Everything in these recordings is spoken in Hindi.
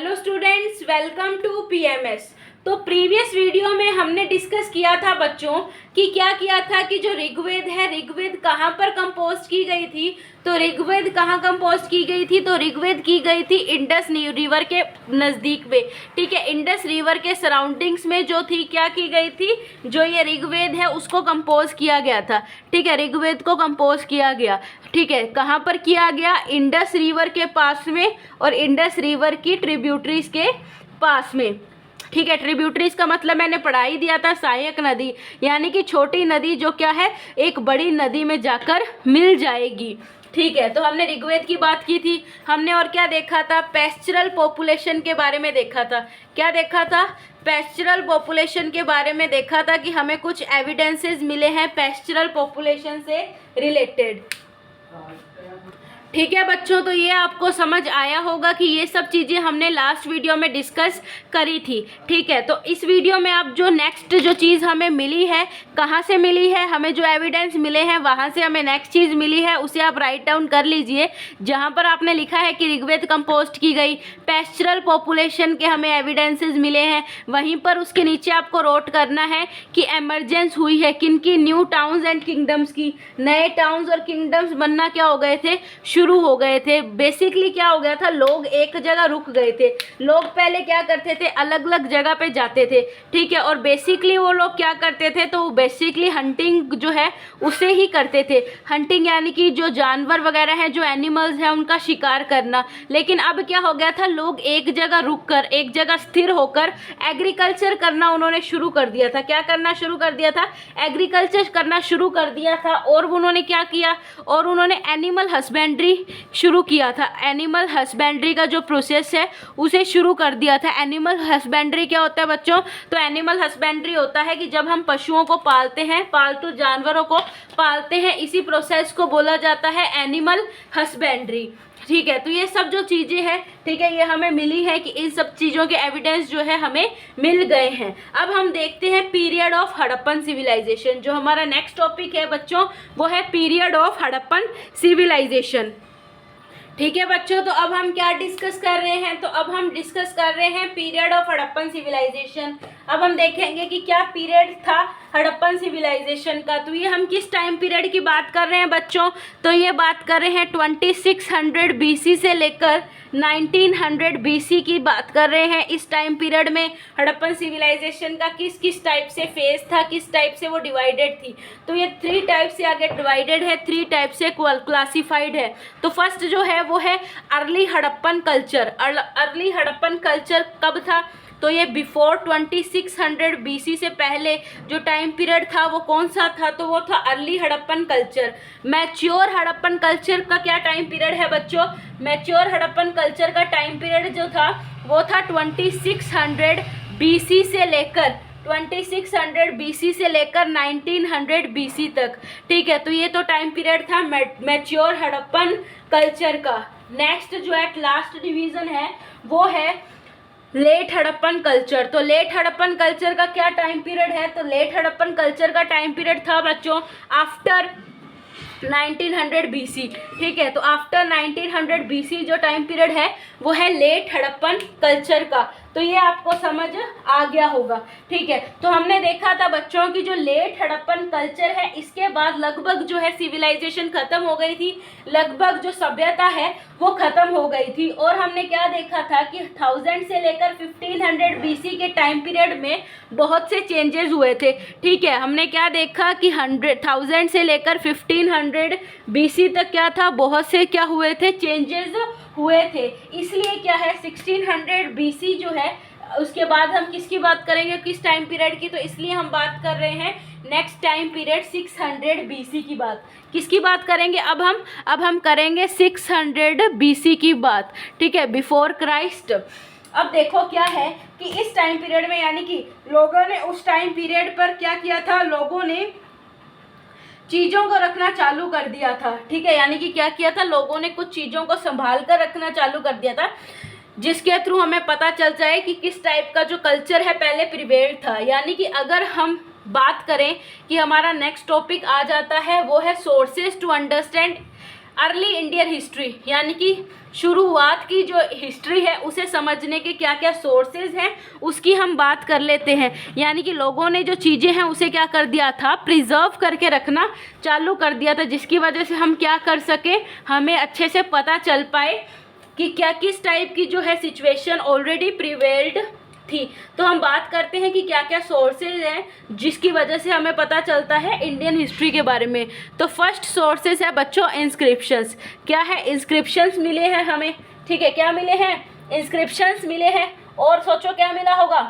Hello students, welcome to PMS. तो प्रीवियस वीडियो में हमने डिस्कस किया था बच्चों कि क्या किया था कि जो ऋग्वेद है, ऋग्वेद कहाँ पर कंपोज की गई थी। तो ऋग्वेद कहाँ कंपोज की गई थी? तो ऋग्वेद की गई थी इंडस रिवर के नज़दीक में। ठीक है, इंडस रिवर के सराउंडिंग्स में जो थी क्या की गई थी, जो ये ऋग्वेद है उसको कंपोज किया गया था। ठीक है, ऋग्वेद को कंपोज किया गया। ठीक है, कहाँ पर किया गया? इंडस रिवर के पास में और इंडस रिवर की ट्रिब्यूटरीज के पास में। ठीक है, ट्रिब्यूटरीज का मतलब मैंने पढ़ा ही दिया था, सहायक नदी, यानी कि छोटी नदी जो क्या है एक बड़ी नदी में जाकर मिल जाएगी। ठीक है, तो हमने ऋग्वेद की बात की थी। हमने और क्या देखा था? पेस्चरल पॉपुलेशन के बारे में देखा था। क्या देखा था? पेस्चरल पॉपुलेशन के बारे में देखा था कि हमें कुछ एविडेंसेस मिले हैं पेस्चरल पॉपुलेशन से रिलेटेड। ठीक है बच्चों, तो ये आपको समझ आया होगा कि ये सब चीज़ें हमने लास्ट वीडियो में डिस्कस करी थी। ठीक है, तो इस वीडियो में आप जो नेक्स्ट जो चीज़ हमें मिली है, कहाँ से मिली है, हमें जो एविडेंस मिले हैं वहाँ से हमें नेक्स्ट चीज़ मिली है, उसे आप राइट डाउन कर लीजिए। जहाँ पर आपने लिखा है कि ऋग्वेद कंपोस्ट की गई, पेस्चरल पॉपुलेशन के हमें एविडेंसेस मिले हैं, वहीं पर उसके नीचे आपको नोट करना है कि एमरजेंस हुई है किनकी? न्यू टाउन्स एंड किंगडम्स की। नए टाउन्स और किंगडम्स बनना क्या हो गए थे? शुरू हो गए थे। बेसिकली क्या हो गया था? लोग एक जगह रुक गए थे। लोग पहले क्या करते थे? अलग अलग जगह पे जाते थे। ठीक है, और बेसिकली वो लोग क्या करते थे? तो बेसिकली हंटिंग जो है उसे ही करते थे। हंटिंग यानी कि जो जानवर वगैरह हैं, जो एनिमल्स हैं, उनका शिकार करना। लेकिन अब क्या हो गया था? लोग एक जगह रुक कर, एक जगह स्थिर होकर एग्रीकल्चर करना उन्होंने शुरू कर दिया था। क्या करना शुरू कर दिया था? एग्रीकल्चर करना शुरू कर दिया था। और उन्होंने क्या किया? और उन्होंने एनिमल हस्बेंड्री शुरू किया था। एनिमल हस्बेंड्री का जो प्रोसेस है उसे शुरू कर दिया था। एनिमल हस्बेंड्री क्या होता है बच्चों? तो एनिमल हस्बेंड्री होता है कि जब हम पशुओं को पालते हैं, पालतू जानवरों को पालते हैं, इसी प्रोसेस को बोला जाता है एनिमल हस्बेंड्री। ठीक है, तो ये सब जो चीज़ें हैं, ठीक है, ये हमें मिली है कि इन सब चीज़ों के एविडेंस जो है हमें मिल गए हैं। अब हम देखते हैं पीरियड ऑफ हड़प्पन सिविलाइजेशन। जो हमारा नेक्स्ट टॉपिक है बच्चों वो है पीरियड ऑफ हड़प्पन सिविलाइजेशन। ठीक है बच्चों, तो अब हम क्या डिस्कस कर रहे हैं? तो अब हम डिस्कस कर रहे हैं पीरियड ऑफ हड़प्पन सिविलाइजेशन। अब हम देखेंगे कि क्या पीरियड था हड़प्पन सिविलाइजेशन का। तो ये हम किस टाइम पीरियड की बात कर रहे हैं बच्चों? तो ये बात कर रहे हैं 2600 बीसी से लेकर 1900 बीसी की बात कर रहे हैं। इस टाइम पीरियड में हड़प्पन सिविलाइजेशन का किस किस टाइप से फेज था, किस टाइप से वो डिवाइडेड थी। तो ये 3 टाइप से आगे डिवाइडेड है, 3 टाइप से क्लासिफाइड है। तो फर्स्ट जो है वो है early Harappan culture. Early Harappan culture कब था? तो ये बिफोर 2600 बीसी से पहले जो टाइम पीरियड था वो कौन सा था? तो वो था early Harappan culture. Mature Harappan culture का क्या टाइम पीरियड है बच्चों? मैच्योर हड़प्पन कल्चर का टाइम पीरियड जो था वो था 2600 बीसी से लेकर 1900 बीसी तक। ठीक है, तो ये तो टाइम पीरियड था मैच्योर हड़प्पन कल्चर का। नेक्स्ट जो है लास्ट डिवीजन है वो है लेट हड़प्पन कल्चर। तो लेट हड़प्पन कल्चर का क्या टाइम पीरियड है? तो लेट हड़प्पन कल्चर का टाइम पीरियड था बच्चों आफ्टर 1900 बीसी। ठीक है, तो आफ्टर 1900 बीसी जो टाइम पीरियड है वो है लेट हड़प्पन कल्चर का। तो ये आपको समझ आ गया होगा। ठीक है, तो हमने देखा था बच्चों की जो लेट हड़प्पन कल्चर है इसके बाद लगभग जो है सिविलाइजेशन खत्म हो गई थी, लगभग जो सभ्यता है वो खत्म हो गई थी। और हमने क्या देखा था कि 1000 से लेकर 1500 बीसी के टाइम पीरियड में बहुत से चेंजेस हुए थे। ठीक है, हमने क्या देखा कि 1000 से लेकर 1500 बीसी तक क्या था? बहुत से क्या हुए थे? चेंजेस हुए थे। इसलिए क्या है 1600 बीसी जो है उसके बाद हम किसकी बात करेंगे, किस टाइम पीरियड की? तो इसलिए हम बात कर रहे हैं नेक्स्ट टाइम पीरियड 600 बीसी की बात। किसकी बात करेंगे? अब हम करेंगे 600 बीसी की बात। ठीक है, बिफोर क्राइस्ट। अब देखो क्या है कि इस टाइम पीरियड में यानी कि लोगों ने उस टाइम पीरियड पर क्या किया था? लोगों ने चीज़ों को रखना चालू कर दिया था। ठीक है, यानी कि क्या किया था? लोगों ने कुछ चीज़ों को संभाल कर रखना चालू कर दिया था, जिसके थ्रू हमें पता चल जाए कि किस टाइप का जो कल्चर है पहले प्रिवेल था। यानी कि अगर हम बात करें कि हमारा नेक्स्ट टॉपिक आ जाता है वो है sources to understand early Indian history, यानी कि शुरुआत की जो हिस्ट्री है उसे समझने के क्या क्या सोर्सेज हैं उसकी हम बात कर लेते हैं। यानी कि लोगों ने जो चीज़ें हैं उसे क्या कर दिया था, प्रिजर्व करके रखना चालू कर दिया था, जिसकी वजह से हम क्या कर सके, हमें अच्छे से पता चल पाए कि क्या किस टाइप की जो है सिचुएशन ऑलरेडी प्रिवेल्ड थी। तो हम बात करते हैं कि क्या क्या सोर्सेज हैं जिसकी वजह से हमें पता चलता है इंडियन हिस्ट्री के बारे में। तो फर्स्ट सोर्सेज है बच्चों इंस्क्रिप्शंस। क्या है, इंस्क्रिप्शंस मिले हैं हमें, ठीक है, क्या मिले हैं, इंस्क्रिप्शंस मिले हैं। और सोचो क्या मिला होगा,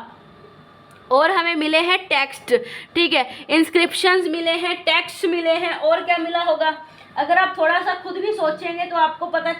और हमें मिले हैं टेक्स्ट, ठीक है, इंस्क्रिप्शंस मिले हैं, टेक्स्ट मिले हैं, और क्या मिला होगा। अगर आप थोड़ा सा खुद भी सोचेंगे तो आपको पता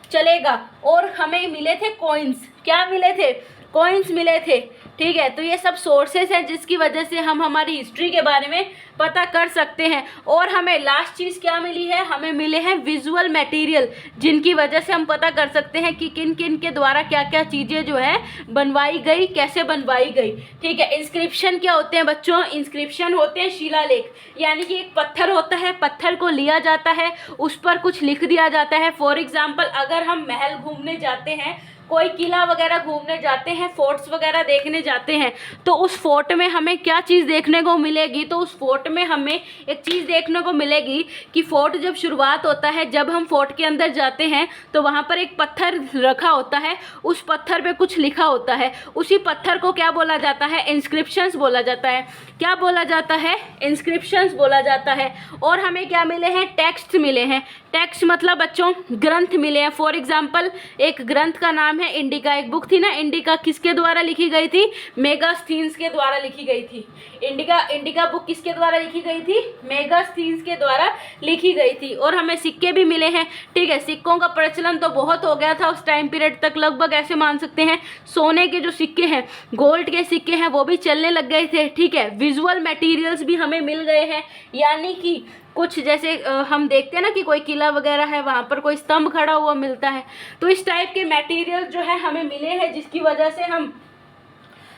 चलेगा। और हमें मिले थे कॉइन्स, क्या मिले थे, कॉइन्स मिले थे, ठीक है। तो ये सब सोर्सेस हैं जिसकी वजह से हम हमारी हिस्ट्री के बारे में पता कर सकते हैं। और हमें लास्ट चीज़ क्या मिली है, हमें मिले हैं विजुअल मटेरियल, जिनकी वजह से हम पता कर सकते हैं कि किन किन के द्वारा क्या क्या चीज़ें जो है बनवाई गई, कैसे बनवाई गई, ठीक है। इंस्क्रिप्शन क्या होते हैं बच्चों, इंस्क्रिप्शन होते हैं शिलालेख, यानी कि एक पत्थर होता है, पत्थर को लिया जाता है, उस पर कुछ लिख दिया जाता है। फॉर एग्जाम्पल अगर हम महल घूमने जाते हैं, कोई किला वगैरह घूमने जाते हैं, फोर्ट्स वगैरह देखने जाते हैं, तो उस फोर्ट में हमें क्या चीज़ देखने को मिलेगी, तो उस फोर्ट में हमें एक चीज़ देखने को मिलेगी कि फोर्ट जब शुरुआत होता है, जब हम फोर्ट के अंदर जाते हैं तो वहाँ पर एक पत्थर रखा होता है, उस पत्थर पे कुछ लिखा होता है, उसी पत्थर को क्या बोला जाता है, इंस्क्रिप्शंस बोला जाता है। क्या बोला जाता है, इंस्क्रिप्शंस बोला जाता है। और हमें क्या मिले हैं, टेक्स्ट मिले हैं। टेक्स्ट मतलब बच्चों ग्रंथ मिले हैं। फॉर एग्जाम्पल एक ग्रंथ का नाम है इंडिका, एक बुक थी ना इंडिका, किसके द्वारा लिखी गई थी, मेगास्थनीज के द्वारा लिखी गई थी। इंडिका बुक किसके द्वारा लिखी गई थी, मेगास्थनीज के द्वारा लिखी गई थी। और हमें सिक्के भी मिले हैं, ठीक है। सिक्कों का प्रचलन तो बहुत हो गया था उस टाइम पीरियड तक, लगभग ऐसे मान सकते हैं सोने के जो सिक्के हैं, गोल्ड के सिक्के हैं, वो भी चलने लग गए थे, ठीक है। विजुअल मटेरियल्स भी हमें मिल गए हैं, यानी कि कुछ जैसे हम देखते हैं ना कि कोई किला वगैरह है, वहाँ पर कोई स्तंभ खड़ा हुआ मिलता है, तो इस टाइप के मटेरियल जो है हमें मिले हैं, जिसकी वजह से हम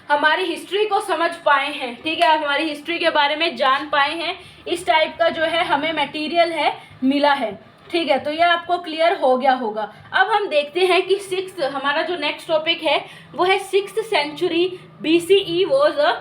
हमारी हिस्ट्री को समझ पाए हैं, ठीक है, हमारी हिस्ट्री के बारे में जान पाए हैं। इस टाइप का जो है हमें मटेरियल है मिला है, ठीक है। तो ये आपको क्लियर हो गया होगा। अब हम देखते हैं कि हमारा जो नेक्स्ट टॉपिक है वो है 6th century BCE was a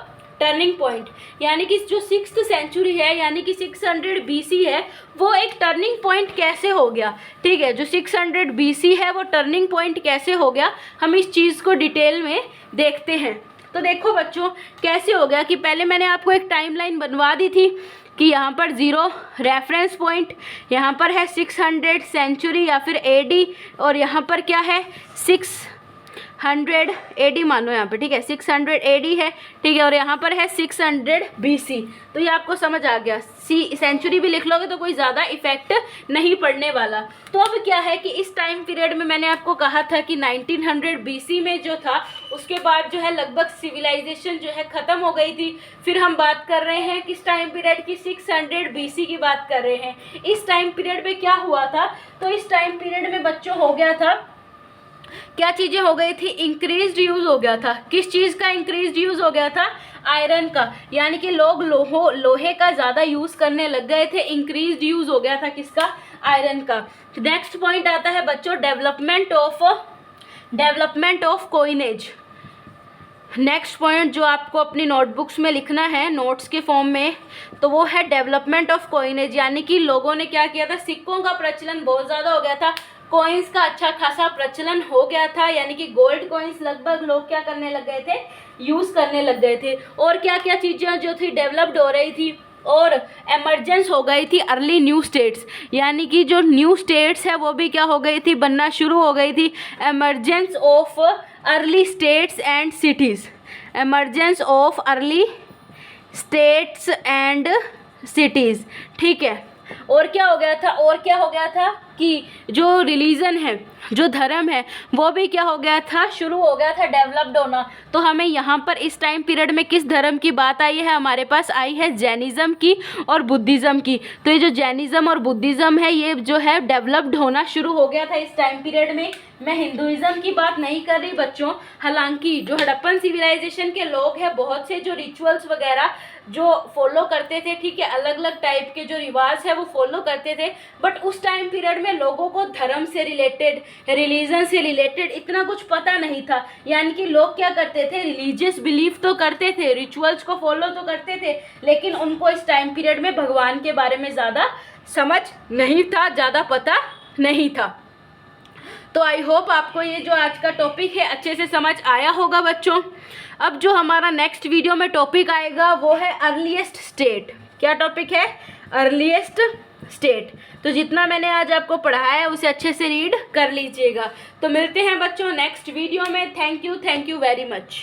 turning point, यानी कि जो 6th सेंचुरी है, यानी कि 600 BC है, वो एक टर्निंग पॉइंट कैसे हो गया, ठीक है। जो 600 BC है वो टर्निंग पॉइंट कैसे हो गया, हम इस चीज़ को डिटेल में देखते हैं। तो देखो बच्चों कैसे हो गया कि पहले मैंने आपको एक टाइमलाइन बनवा दी थी कि यहाँ पर 0 रेफरेंस पॉइंट, यहाँ पर है 600 सेंचुरी या फिर AD, और यहाँ पर क्या है 600 AD मानो यहाँ पे, ठीक है, 600 AD है, ठीक है। और यहाँ पर है 600 BC। तो ये आपको समझ आ गया, सेंचुरी भी लिख लोगे तो कोई ज़्यादा इफेक्ट नहीं पड़ने वाला। तो अब क्या है कि इस टाइम पीरियड में मैंने आपको कहा था कि 1900 BC में जो था उसके बाद जो है लगभग सिविलाइजेशन जो है ख़त्म हो गई थी। फिर हम बात कर रहे हैं किस टाइम पीरियड की, 600 BC की बात कर रहे हैं। इस टाइम पीरियड में क्या हुआ था, तो इस टाइम पीरियड में बच्चों हो गया था, क्या चीज़ें हो गई थी, इंक्रीज्ड यूज़ हो गया था। किस चीज़ का इंक्रीज्ड यूज़ हो गया था, आयरन का, यानी कि लोग लोहे का ज़्यादा यूज़ करने लग गए थे। इंक्रीज्ड यूज़ हो गया था किसका, आयरन का। नेक्स्ट पॉइंट आता है बच्चों development of coinage. Next point जो आपको अपनी नोटबुक्स में लिखना है नोट्स के फॉर्म में, तो वो है डेवलपमेंट ऑफ कोइनेज, यानी कि लोगों ने क्या किया था, सिक्कों का प्रचलन बहुत ज़्यादा हो गया था, कॉइन्स का अच्छा खासा प्रचलन हो गया था, यानी कि गोल्ड कॉइन्स लगभग लोग क्या करने लग गए थे, यूज़ करने लग गए थे। और क्या क्या चीज़ें जो थी डेवलप्ड हो रही थी, और एमरजेंस हो गई थी अर्ली न्यू स्टेट्स, यानी कि जो न्यू स्टेट्स है वो भी क्या हो गई थी, बनना शुरू हो गई थी। Emergence of early states and cities, emergence of early states and cities, ठीक है। और क्या हो गया था, और क्या हो गया था की जो रिलीजन है, जो धर्म है, वो भी क्या हो गया था, शुरू हो गया था डेवलप्ड होना। तो हमें यहाँ पर इस टाइम पीरियड में किस धर्म की बात आई है, हमारे पास आई है जैनिज़्म की और बुद्धिज़्म की। तो ये जो जैनिज़्म और बुद्धिज़्म है, ये जो है डेवलप्ड होना शुरू हो गया था इस टाइम पीरियड में। मैं हिंदुइज़्म की बात नहीं कर रही बच्चों। हालांकि जो हड़प्पन सिविलाइजेशन के लोग हैं, बहुत से जो रिचुअल्स वगैरह जो फॉलो करते थे, ठीक है, अलग अलग टाइप के जो रिवाज है वो फॉलो करते थे, बट उस टाइम पीरियड में लोगों को धर्म से रिलेटेड, रिलीजन से रिलेटेड इतना कुछ पता नहीं था। यानी कि लोग क्या करते थे, रिलीजियस बिलीफ तो करते थे, रिचुअल्स को फॉलो तो करते थे, लेकिन उनको इस टाइम पीरियड में भगवान के बारे में ज़्यादा समझ नहीं था, ज़्यादा पता नहीं था। तो आई होप आपको ये जो आज का टॉपिक है अच्छे से समझ आया होगा बच्चों। अब जो हमारा नेक्स्ट वीडियो में टॉपिक आएगा वो है अर्लीस्ट स्टेट। क्या टॉपिक है? Earliest state. तो जितना मैंने आज आपको पढ़ाया है उसे अच्छे से रीड कर लीजिएगा। तो मिलते हैं बच्चों नेक्स्ट वीडियो में। Thank you very much.